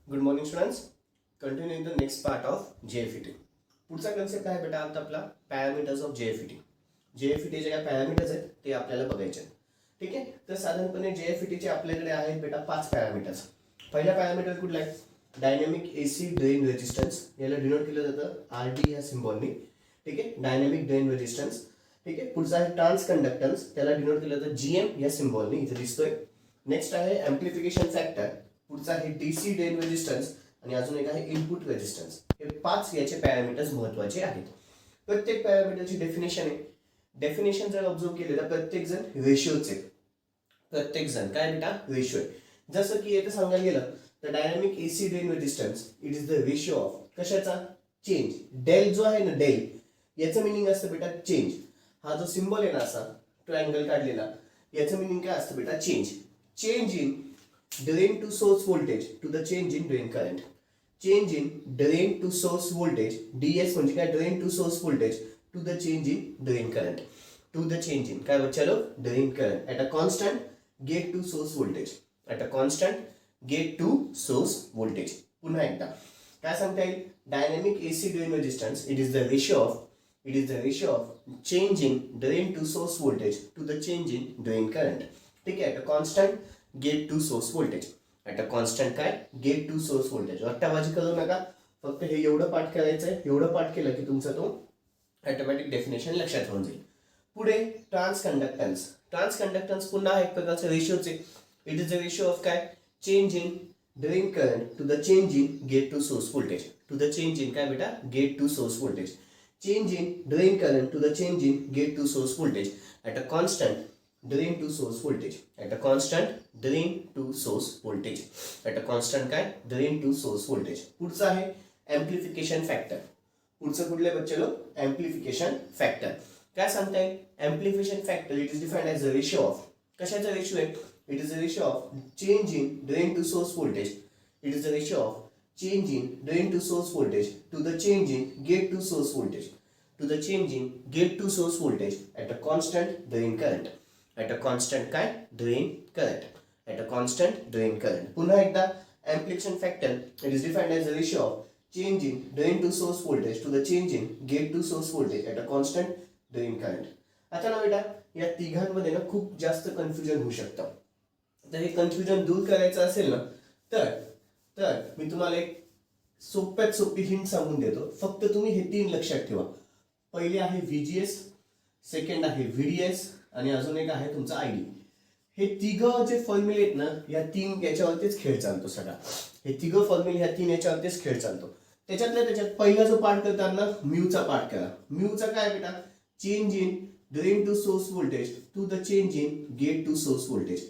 Good morning students. Continuing the next part of JFET. पुढचा concept आहे बेटा आता आपला पॅरामीटर्स ऑफ जेएफईटी. जेएफईटी जे काय पॅरामीटर्स आहेत ते आपल्याला बघायचे आहेत. ठीक आहे, तर साधारणपणे जेएफईटीचे आपल्याकडे आहेत बेटा 5 पॅरामीटर्स. पहिला पॅरामीटर कुठला आहे? Dynamic acid rain resistance. याला डिनोट केलं जातं आरडी या सिम्बॉलनी. ठीक आहे, डायनॅमिक ड्रेन रेजिस्टन्स. ठीक आहे, पुढचा आहे ट्रान्स कंडक्टन्स. त्याला डिनोट केलं जातं जीएम या सिम्बॉलनी, इथे दिसतोय. नेक्स्ट आहे एम्प्लिफिकेशन फॅक्टर. पुढचा आहे डीसी ड्रेन रेजिस्टन्स आणि अजून एक आहे इनपुट रेजिस्टन्स. हे 5 याचे पॅरामीटर्स महत्त्वाचे आहेत. प्रत्येक पॅरामीटरची डेफिनेशन आहे. डेफिनेशन जर ऑब्झर्व केले तर प्रत्येक जण रेशिओचे, प्रत्येक जण काय बेटा रेशिओ आहे. जसं की येथे सांगायला गेलं तर dynamic acid rain resistance it is the ratio of कशाचा? चेंज. डेल जो आहे ना, डेल याचं मिनिंग असतं बेटा चेंज. हा जो सिम्बॉल आहे ना असा ट्रायंगल काढलेला, याचं मिनिंग काय असतं बेटा? Change. Change in drain to source voltage to the change in drain current. Change in drain to source voltage, ds म्हणजे काय? drain to source voltage to the change in drain current. To the change in काय बच्चा लोग? drain current at a constant gate to source voltage. At a constant gate to source voltage. पुन्हा एकदा काय सांगता येईल? Dynamic acid rain resistance it is the ratio of change in drain to source voltage to the change in drain current. ठीक आहे, at a constant gate to source voltage. At a constant काय? Gate to source voltage. अट्टाबाजी करू नका, फक्त हे एवढं पाठ करायचं आहे. एवढं पाठ केलं की तुमचा तो ऑटोमॅटिक डेफिनेशन लक्षात राहून जाईल. पुढे ट्रान्स कंडक्टन्स. ट्रान्स कंडक्टन्स पुन्हा एक प्रकारचं रेशिओचे. It is the ratio of काय? Change in drain current to the change in gate to source voltage. To the change in काय बेटा? Gate to source voltage. Change in drain current to the change in gate to source voltage at a constant drain to source voltage. At a constant drain to source voltage. At a constant काय? drain to source voltage. पुढचा आहे amplification factor. पुढचं कुठले बच्चे लोग? amplification factor. काय सांगता येईल? amplification factor it is defined as the ratio of कशाचा रेशिओ आहे? it is the ratio of change in drain to source voltage. It is the ratio of change in drain to source voltage to the change in gate to source voltage. To the change in gate to source voltage at a constant drain current. At a constant काय? Drain current. At a constant drain current. पुन्हा एकदा amplification factor it is defined as the ratio of change in drain to source voltage to the change in gate to source voltage at a constant drain current. आता ना बेटा या तिघांमध्ये ना खूप जास्त confusion होऊ शकतं. तर हे कन्फ्युजन दूर करायचं असेल ना तर मी तुम्हाला एक सोप्यात सोपी हिंट सांगून देतो. फक्त तुम्ही हे 3 लक्षात ठेवा. पहिले आहे VGS, सेकंड आहे VDS आणि अजून एक आहे तुमचा आयडी. हे तिघं जे फॉर्म्युले आहेत ना, या 3 याच्यावरतीच खेळ चालतो सगळा. हे तिघं फॉर्म्युले ह्या 3 याच्यावरतीच खेळ चालतो. त्याच्यात पहिला जो पार्ट करताना म्यूचा पार्ट करा. म्यूचा काय बेटा? Change in drain to source voltage to the change in gate to source voltage.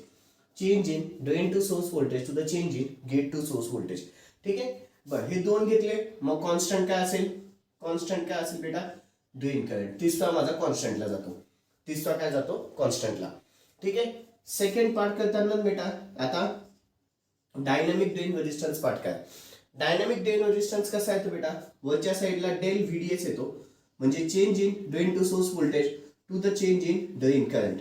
Change in drain to source voltage to the change in gate to source voltage. ठीक आहे, बरं हे 2 घेतले. मग कॉन्स्टंट काय असेल? कॉन्स्टंट काय असेल बेटा? Drain current. तिसरा माझा कॉन्स्टंटला जातो. तिसरा काय जातो? कॉन्स्टंटला. ठीक आहे, सेकंड पार्ट करताना बेटा आता डायनॅमिक ड्रेन रेजिस्टन्स पार्ट काय? डायनॅमिक ड्रेन रेजिस्टन्स कसा येतो बेटा? वरच्या साईडला डेल VDS येतो, म्हणजे change in drain to source voltage to the change in drain current.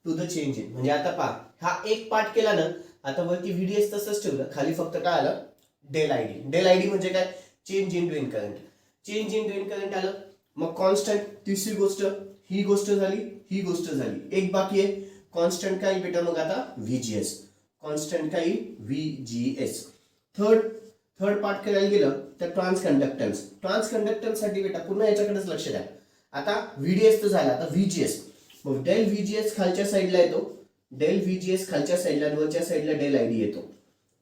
To the change in म्हणजे आता पहा, हा एक पार्ट केला ना, आता वरती VDS तसंच ठेवलं, खाली फक्त काय आलं? Del ID. डेल आयडी म्हणजे काय? Change in drain current. Change in drain current आलं. मग कॉन्स्टंट, तिसरी गोष्ट ही गोष्ट झाली, ही गोष्ट झाली. एक बाकी आहे कॉन्स्टंट काय बेटा? मग आता VGS. कॉन्स्टंट काय? VGS. थर्ड पार्ट करायला गेलं तर ट्रान्स कंडक्टन्स. ट्रान्स कंडक्टन्स साठी बेटा पुन्हा याच्याकडेच लक्ष द्या. आता VDS तर झाला, आता VGS. मग डेल VGS खालच्या साईडला येतो, डेल VGS खालच्या साईडला, वरच्या साईडला डेल आयडी येतो.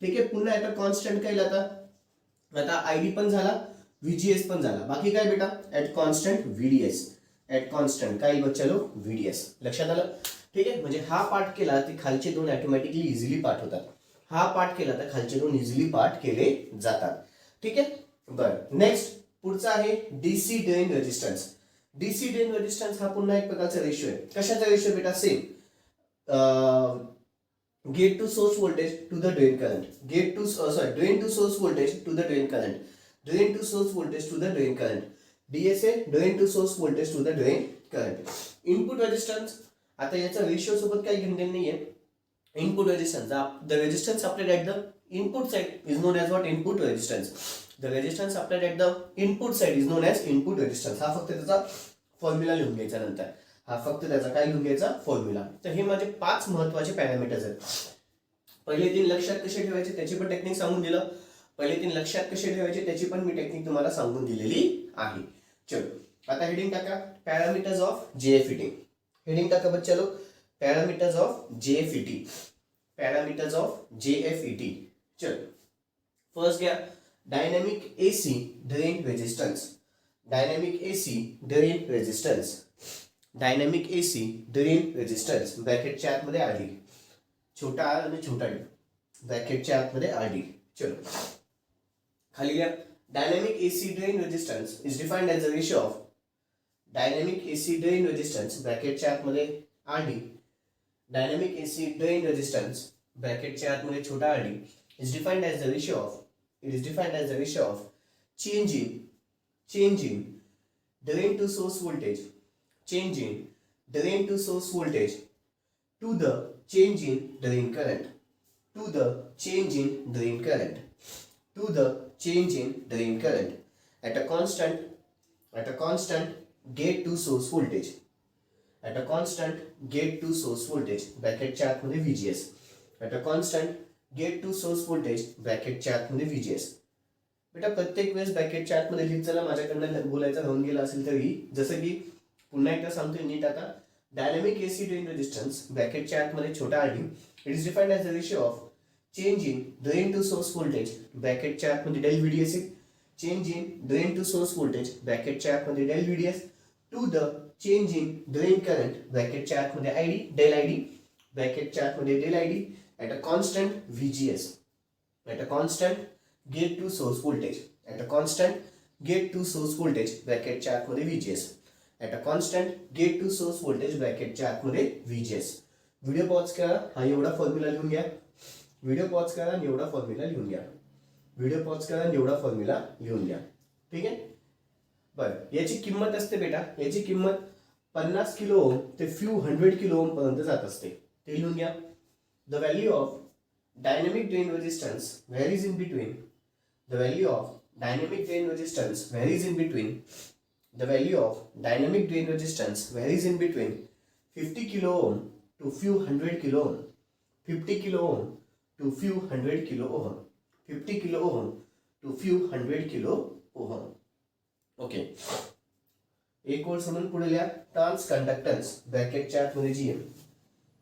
ठीक आहे, पुन्हा आता कॉन्स्टंट काय? आता आयडी पण झाला, VGS पण झाला. बाकी काय बेटा? At constant VDS. At constant काय बच्चा लोग? VDS. लक्षात आलं? ठीक आहे, म्हणजे हा पार्ट केला तर खालचे 2 ऑटोमॅटिकली इझिली पार्ट होतात. हा पार्ट केला तर खालचे 2 इझिली पार्ट केले जातात. ठीक आहे, बरं. नेक्स्ट पुढचा आहे DC drain resistance. DC drain resistance हा पुन्हा एक प्रकारचा रेशिओ आहे. कशाचा रेशिओ बेटा? Same gate to source voltage to the drain current. Drain to source voltage to the drain current. Drain to source voltage to the drain current. DS आहे drain to source voltage to the drain current. Input resistance आता याचा ratio सोबत काही घेणं नाहीये. Input resistance, the resistance applied at the input side is known as what? Input resistance. The resistance applied at the input side is known as input resistance. हा फक्त त्याचा formula लिहून घ्यायचा नंतर. हा फक्त त्याचा काय लिहून घ्यायचा? फॉर्म्युला. तर हे माझे 5 महत्त्वाचे पॅरामीटर्स आहेत. पहिले 3 लक्षात कसे ठेवायचे त्याची पण टेक्निक सांगून दिलं. पहिले 3 लक्षात कसे ठेवायचे त्याची पण मी टेक्निक तुम्हाला सांगून दिलेली आहे. चलो आता हेडिंग टाका, पॅरामीटर्स ऑफ जेएफईटी. हेडिंग टाका बच्चा लोग, parameters of JFET. Parameters of JFET. चलो फर्स्ट क्या? Dynamic AC drain resistance. Dynamic AC drain resistance. Dynamic AC drain resistance ब्रॅकेटच्या आतमध्ये आरडी. छोटा आर आणि छोटा डी ब्रॅकेटच्या आतमध्ये आरडी. चलो खाली लिहा, dynamic AC drain resistance is defined as a ratio of dynamic AC drain resistance ब्रॅकेटच्या आतमध्ये RD. Dynamic AC drain resistance ब्रॅकेटच्या आतमध्ये छोटा RD is defined as the ratio of, it is defined as the ratio of change in drain to source voltage, change in drain to source voltage to the change in drain current, to the change in drain current, to the change in drain current at a constant gate to source voltage, at a constant gate to source voltage ब्रॅकेटच्या आतमध्ये VGS, at a constant gate to source voltage ब्रॅकेटच्या आतमध्ये VGS. बेटा प्रत्येक वेळेस ब्रॅकेटच्या आतमध्ये लिहित चला, माझ्याकडनं बोलायचं राहून गेला असेल तरी. जसं की पुन्हा एकदा सांगतोय नीट आता, डायनेमिक एसी ड्रेन रेजिस्टेंस ब्रॅकेटच्या आतमध्ये छोटा RD it is defined as the ratio of change in drain to source voltage ब्रॅकेटच्या आतमध्ये del VDS, change in drain to source voltage ब्रॅकेटच्या आतमध्ये del VDS to the change in drain current ब्रॅकेटच्या आतमध्ये ID del ID ब्रॅकेटच्या आतमध्ये del ID at a constant VGS, at a constant gate to source voltage, at a constant gate to source voltage ब्रॅकेटच्या आतमध्ये VGS, at a constant gate to source voltage ब्रॅकेटच्या आतमध्ये VGS. Video pause करा, हा एवढा formula लिहून घ्या. Video pause करा आणि एवढा फॉर्म्युला लिहून घ्या. व्हिडिओ पॉज करा आणि एवढा फॉर्म्युला लिहून घ्या. ठीक आहे. बरं, याची किंमत असते बेटा, याची किंमत 50 किलो ओम ते फ्यू 100 किलो ओम पर्यंत जात असते. ते लिहून घ्या. The value of dynamic drain resistance varies in between, the value of dynamic drain resistance varies in between, the value of dynamic drain resistance varies in between 50 kilo ohm to few hundred kilo ohm, 50 kilo ohm to few hundred kilo ohm, 50 kilo ohm to few hundred kilo ohm. Okay, एक ओळ सोडून पुढे लिहा, trans conductance ब्रॅकेटच्या आतमध्ये GM,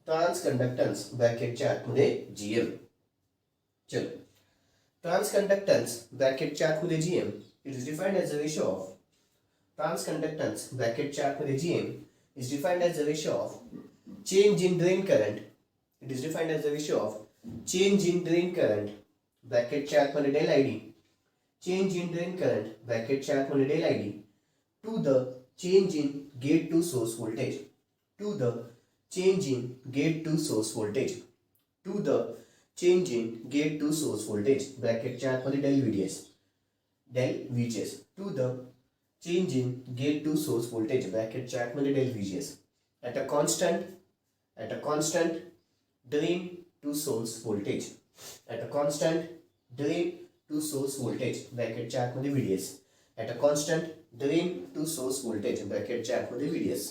trans conductance ब्रॅकेटच्या आतमध्ये GM. चलो, trans conductance ब्रॅकेटच्या आतमध्ये GM it is defined as a ratio of transconductance ब्रॅकेटच्या आतमध्ये GM is defined as the ratio of change in drain current, it is defined as the ratio of change in drain current ब्रॅकेटच्या आतमध्ये del ID, change in drain current ब्रॅकेटच्या आतमध्ये del ID to the change in gate to source voltage, to the change in gate to source voltage, to the change in gate to source voltage ब्रॅकेटच्या आतमध्ये del VDS, del VGS to the change in gate to source voltage ब्रॅकेटच्या आतमध्ये del VGS at a constant drain to source voltage, at a constant drain to source voltage ब्रॅकेटच्या आतमध्ये VDS, at a constant drain to source voltage ब्रॅकेटच्या आतमध्ये VDS,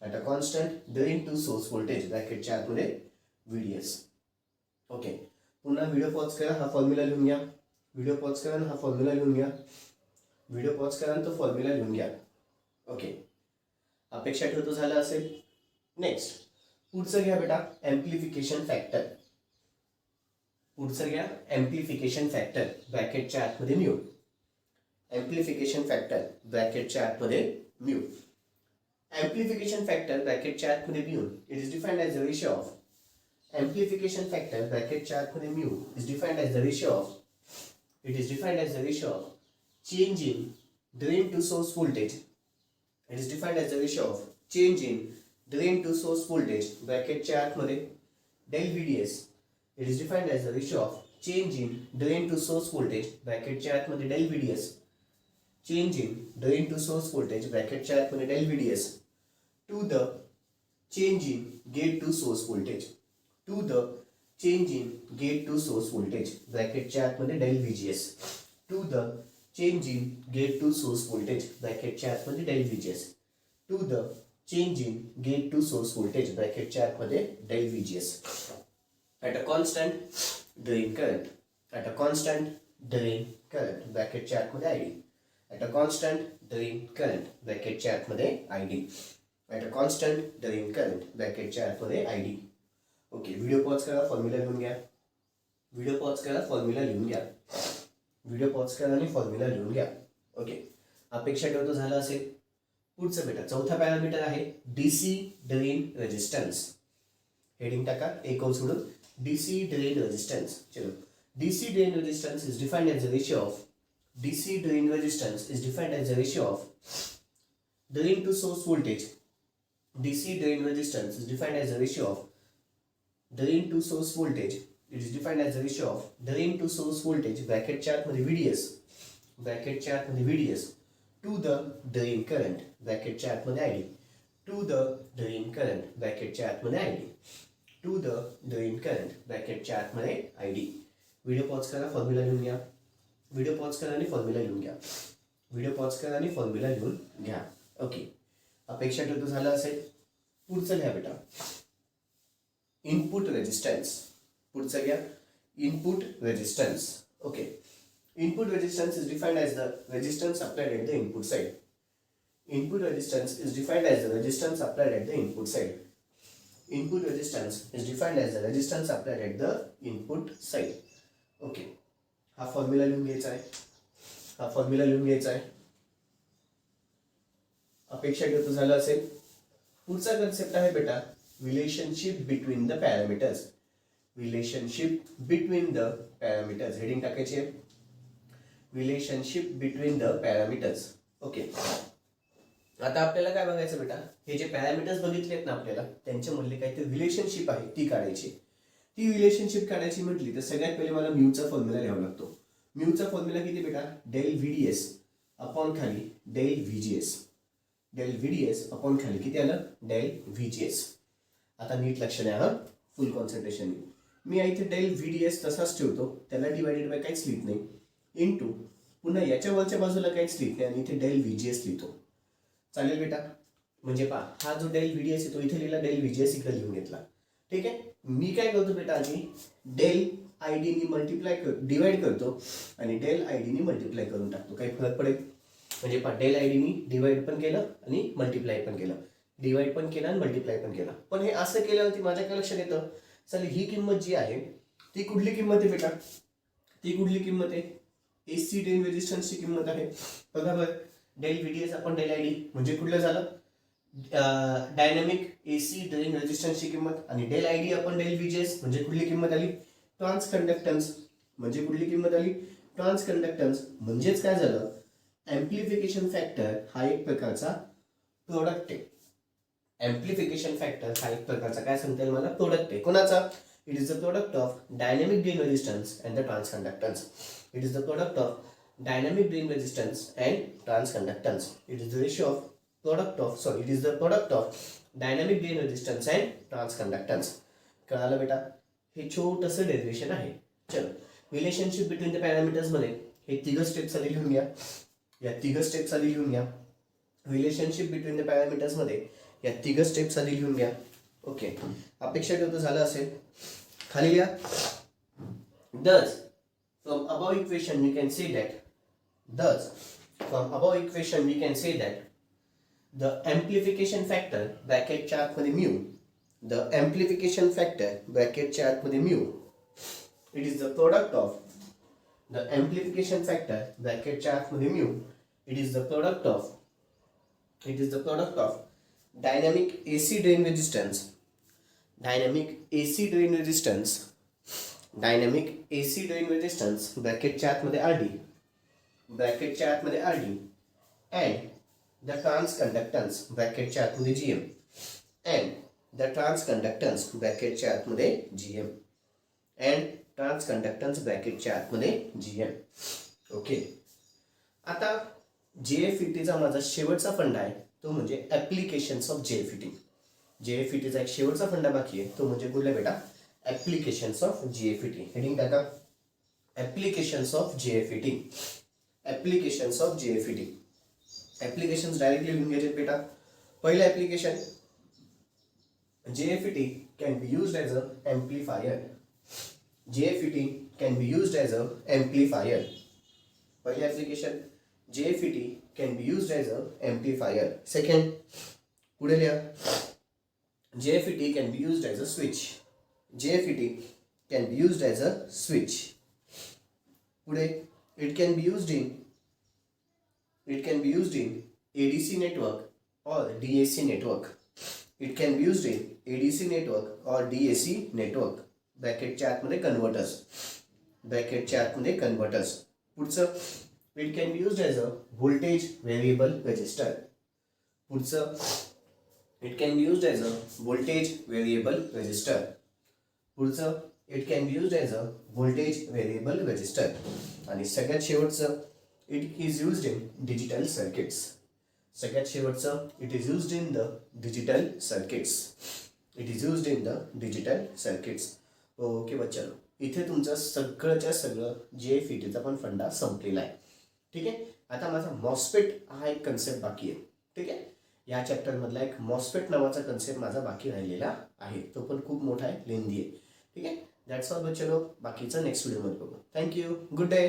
at a constant drain to source voltage ब्रॅकेटच्या आतमध्ये VDS. Okay, पुन्हा video pause करा, हा formula लिहून घ्या. Video pause करा आणि हा फॉर्म्युला लिहून घ्या. व्हिडिओ पॉज करा आणि तो फॉर्म्युला लिहून घ्या. ओके, अपेक्षा ठेवतो झालं असेल. नेक्स्ट पुढचं घ्या बेटा, एम्प्लिफिकेशन फॅक्टर. पुढचं घ्या एम्प्लिफिकेशन फॅक्टर ब्रॅकेटच्या आतमध्ये म्यू, एम्प्लिफिकेशन फॅक्टर ब्रॅकेटच्या आतमध्ये म्यू. एम्प्लिफिकेशन फॅक्टर ब्रॅकेटच्या आतमध्ये mu it is defined as the ratio of, amplification factor ब्रॅकेटच्या आतमध्ये mu is defined as the ratio of, it is defined as the ratio of change in drain to source voltage, it is defined as the ratio of change in drain to source voltage ब्रॅकेटच्या आतमध्ये del VDS, it is defined as the ratio of change in drain to source voltage ब्रॅकेटच्या आतमध्ये del VDS, change in drain to source voltage ब्रॅकेटच्या आतमध्ये del VDS to the change in gate to source voltage, to the change in gate to source voltage ब्रॅकेटच्या आतमध्ये del VGS to the change in gate to source voltage ब्रॅकेटच्या आतमध्ये del VGS to the change in gate to source voltage ब्रॅकेटच्या आतमध्ये del VGS at a constant drain current at a constant drain current ब्रॅकेटच्या आतमध्ये ID at a constant drain current ब्रॅकेटच्या आतमध्ये ID at a constant drain current ब्रॅकेटच्या आतमध्ये ID okay. Video pause करा, formula लिहून घ्या. Video pause करा, formula लिहून घ्या. Video pause करा आणि फॉर्म्युला लिहून घ्या. ओके. अपेक्षा ठेवतो झालं असेल. पुढचं बेटा चौथा पॅरामीटर आहे डीसी ड्रेन रेजिस्टन्स. हेडिंग टाका एक सोडून डीसी ड्रेन रेजिस्टन्स. चलो DC drain resistance is defined as the ratio of DC drain resistance is defined as the ratio of drain to source voltage. DC drain resistance is defined as the ratio of drain to source voltage. It is defined as the ratio of drain to source voltage ब्रॅकेटच्या आतमध्ये VDS ब्रॅकेटच्या आतमध्ये VDS to the drain current ब्रॅकेटच्या आतमध्ये ID to the drain current ब्रॅकेटच्या आतमध्ये ID to the drain current ब्रॅकेटच्या आतमध्ये ID. व्हिडिओ पॉज करा, फॉर्म्युला लिहून घ्या. व्हिडिओ पॉज करा आणि फॉर्म्युला लिहून घ्या. व्हिडिओ पॉज करा आणि फॉर्म्युला लिहून घ्या. ओके. अपेक्षा ठेवतो झालं असेल. पुढचं घ्या बेटा इनपुट रेजिस्टन्स. पुढचं घ्या input resistance. Okay. Input resistance is defined as the resistance applied at the input side. Input resistance is defined as the resistance applied at the input side. Input resistance is defined as the resistance applied at the input side. Okay. हा formula लिहून घ्यायचा आहे. हा formula लिहून घ्यायचा आहे. अपेक्षा ठेवतो झालं असेल. पुढचा कन्सेप्ट आहे बेटा relationship between the parameters. Relationship between the parameters. Heading टाकायची आहे relationship between the parameters. Okay. आता आपल्याला काय बघायचं बेटा हे जे पॅरामीटर्स बघितलेत ना आपल्याला त्यांच्यामधली काहीतरी रिलेशनशिप आहे ती काढायची. ती रिलेशनशिप काढायची म्हटली तर सगळ्यात पहिले मला म्यूचा फॉर्म्युला लिहावा लागतो. म्यूचा फॉर्म्युला किती बेटा डेल VDS अपॉन खाली del VGS. Del VDS upon खाली किती आलं डेल VGS. आता नीट लक्ष द्या हा फुल कॉन्सन्ट्रेशन. मी इथे डेल VDS तसाच ठेवतो त्याला डिवायडेड बाय काहीच लिहित नाही इंटू पुन्हा याच्या वरच्या बाजूला काहीच लिहित नाही आणि इथे डेल VGS लिहितो. चालेल बेटा. म्हणजे पहा हा जो डेल VDS येतो इथे लिहिला डेल VGS इकडे लिहून घेतला. ठीक आहे. मी काय करतो बेटा आधी डेल ID नी मल्टिप्लाय डिवाइड करतो आणि डेल ID नी मल्टिप्लाय करून टाकतो. काही फरक पडेल म्हणजे पहा डेल ID नी डिवाइड पण केलं आणि मल्टिप्लाय पण केलं. डिवाइड पण केलं आणि मल्टिप्लाय पण केलं. पण हे असं केल्यावरती माझ्या काय लक्षात येतं चल ही किंमत जी आहे ती कुठली किंमत आहे बेटा ती कुठली किंमत आहे AC ड्रेन रेजिस्टन्सची किंमत आहे. बघा बरं डेल VDS आपण डेल ID म्हणजे कुठलं झालं डायनॅमिक AC ड्रेन रेजिस्टन्सची किंमत आणि डेल ID आपण डेल VGS म्हणजे कुठली किंमत आली ट्रान्स कंडक्टन्स. म्हणजे कुठली किंमत आली ट्रान्स कंडक्टन्स. म्हणजेच काय झालं एम्प्लिफिकेशन फॅक्टर हा एक प्रकारचा प्रोडक्ट आहे. एम्प्लिफिकेशन फॅक्टर हा एक प्रकारचा काय सांगता येईल मला प्रोडक्ट आहे. कोणाचा it is the product of dynamic drain resistance and the transconductance. It is the product of dynamic drain resistance and trans conductance. It is the ratio of it is the product of dynamic drain resistance and trans conductance. कळालं बेटा. हे छोटंसं derivation आहे. चलो relationship between the parameters मध्ये हे तिघ steps आधी लिहून घ्या. या तिघ स्टेप्स आधी लिहून घ्या. रिलेशनशिप बिटवीन द पॅरामीटर्स मध्ये या तिघ स्टेप्स आधी लिहून घ्या. ओके. अपेक्षा ठेवतो झालं असेल. खाली लिहा. Thus from above equation we can say that the amplification factor bracket च्या आतमध्ये mu the amplification factor bracket च्या आतमध्ये mu it is the product of the amplification factor bracket च्या आतमध्ये mu it is the product of dynamic AC drain resistance ब्रॅकेटच्या आतमध्ये RD and the trans conductance ब्रॅकेटच्या आतमध्ये GM and the trans conductance ब्रॅकेटच्या आतमध्ये GM okay. आता JFET चा माझा शेवटचा फंडा आहे तो म्हणजे ऍप्लिकेशन्स ऑफ JFET. JFET चा एक शेवटचा फंडा बाकी आहे तो म्हणजे कुठला बेटा ऍप्लिकेशन्स ऑफ जीएफईटी. हेडिंग टाका applications of JFET. Applications of JFET. Applications directly लिहून घ्यायचे बेटा. पहिलं application, JFET can be used as a amplifier. JFET can be used as a amplifier. पहिलं application, JFET can be used as a amplifier. Second, पुढे लिहा, JFET can be used as a switch. JFET can be used as a switch. पुढे, it can be used in ADC network or DAC network. It can be used in ADC network or DAC network. ब्रॅकेटच्या आतमध्ये converters. ब्रॅकेटच्या आतमध्ये converters. पुढचं, it can be used as a voltage variable register. पुढचं, it can be used as a voltage variable register. पुढचं, it can be used as a voltage variable register. आणि सगळ्यात शेवटचं, it is used in digital circuits. सगळ्यात शेवटचं, it is used in the digital circuits. It is used in the digital circuits. Okay बच्चांनो, इथे तुमचं सगळंच्या सगळं JFETचा पण फंडा संपलेला आहे. ठीक आहे. आता माझा मॉस्फेट हा एक कन्सेप्ट बाकी आहे. ठीक आहे. या चॅप्टरमधला एक मॉस्फेट नावाचा कन्सेप्ट माझा बाकी राहिलेला आहे. तो पण खूप मोठा आहे, लेंदी आहे. ठीक आहे. दॅट्स ऑल बच्चांनो. बाकीचं नेक्स्ट व्हिडिओमध्ये बघू. थँक्यू. Good day.